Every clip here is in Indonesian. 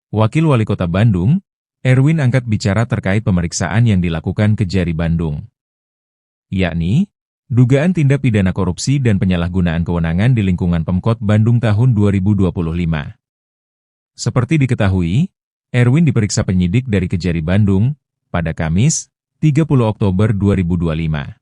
Wakil Wali Kota Bandung, Erwin angkat bicara terkait pemeriksaan yang dilakukan Kejari Bandung, yakni dugaan tindak pidana korupsi dan penyalahgunaan kewenangan di lingkungan Pemkot Bandung tahun 2025. Seperti diketahui, Erwin diperiksa penyidik dari Kejari Bandung pada Kamis, 30 Oktober 2025.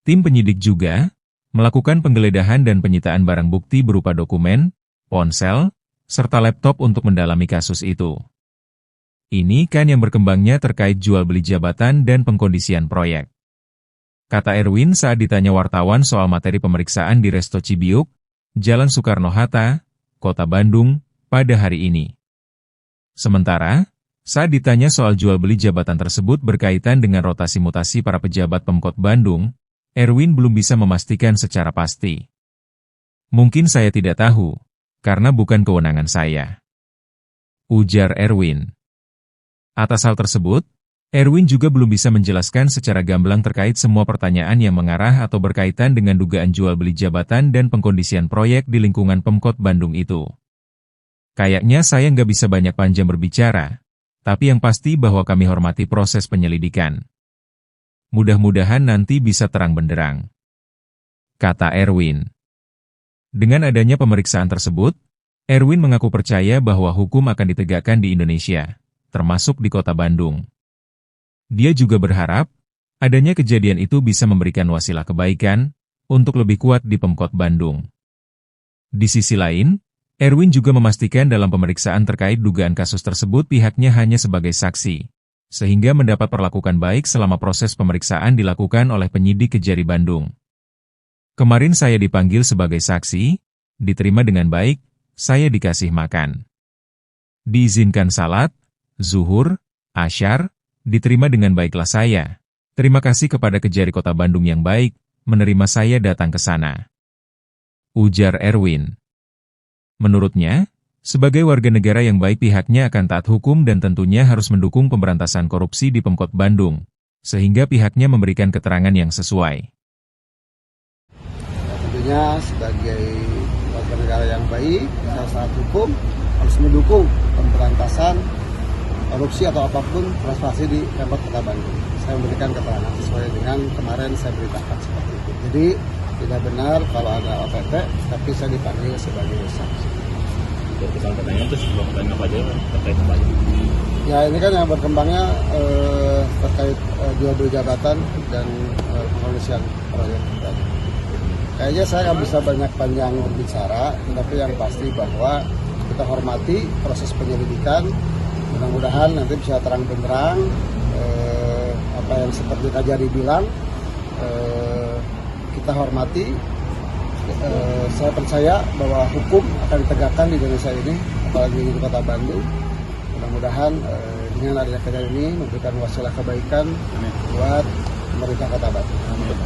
Tim penyidik juga melakukan penggeledahan dan penyitaan barang bukti berupa dokumen, ponsel, serta laptop untuk mendalami kasus itu. Ini kan yang berkembangnya terkait jual beli jabatan dan pengkondisian proyek. Kata Erwin saat ditanya wartawan soal materi pemeriksaan di Resto Cibiuk, Jalan Soekarno-Hatta, Kota Bandung, pada hari ini. Sementara, saat ditanya soal jual beli jabatan tersebut berkaitan dengan rotasi mutasi para pejabat Pemkot Bandung, Erwin belum bisa memastikan secara pasti. Mungkin saya tidak tahu, karena bukan kewenangan saya, ujar Erwin. Atas hal tersebut, Erwin juga belum bisa menjelaskan secara gamblang terkait semua pertanyaan yang mengarah atau berkaitan dengan dugaan jual beli jabatan dan pengkondisian proyek di lingkungan Pemkot Bandung itu. Kayaknya saya nggak bisa banyak panjang berbicara, tapi yang pasti bahwa kami hormati proses penyelidikan. Mudah-mudahan nanti bisa terang benderang, kata Erwin. Dengan adanya pemeriksaan tersebut, Erwin mengaku percaya bahwa hukum akan ditegakkan di Indonesia, termasuk di Kota Bandung. Dia juga berharap, adanya kejadian itu bisa memberikan wasilah kebaikan, untuk lebih kuat di Pemkot Bandung. Di sisi lain, Erwin juga memastikan dalam pemeriksaan terkait dugaan kasus tersebut pihaknya hanya sebagai saksi, sehingga mendapat perlakuan baik selama proses pemeriksaan dilakukan oleh penyidik Kejari Bandung. Kemarin saya dipanggil sebagai saksi, diterima dengan baik, saya dikasih makan. Diizinkan salat, zuhur, asyar, diterima dengan baiklah saya. Terima kasih kepada Kejari Kota Bandung yang baik, menerima saya datang ke sana, ujar Erwin. Menurutnya, sebagai warga negara yang baik pihaknya akan taat hukum dan tentunya harus mendukung pemberantasan korupsi di Pemkot Bandung, sehingga pihaknya memberikan keterangan yang sesuai. Tentunya sebagai warga negara yang baik, secara taat hukum harus mendukung pemberantasan korupsi atau apapun transaksi di Pemkot Kota Bandung. Saya memberikan keterangan sesuai dengan kemarin saya beritakan seperti itu. Jadi tidak benar kalau ada OTT, tapi saya dipanggil sebagai saksi. Kesalahan pertanyaan itu sebuah pertanyaan apa aja terkait apa aja? Ya ini kan yang berkembangnya terkait jual beli jabatan dan pengkondisian proyek. Kayaknya saya nggak bisa banyak panjang berbicara, tapi yang pasti bahwa kita hormati proses penyelidikan. Mudah-mudahan nanti bisa terang benderang apa yang seperti Kajari bilang. Kita hormati. Saya percaya bahwa hukum akan ditegakkan di Indonesia ini, apalagi di Kota Bandung. Mudah-mudahan dengan adanya kejadian ini memberikan wasilah kebaikan buat pemerintah Kota Bandung.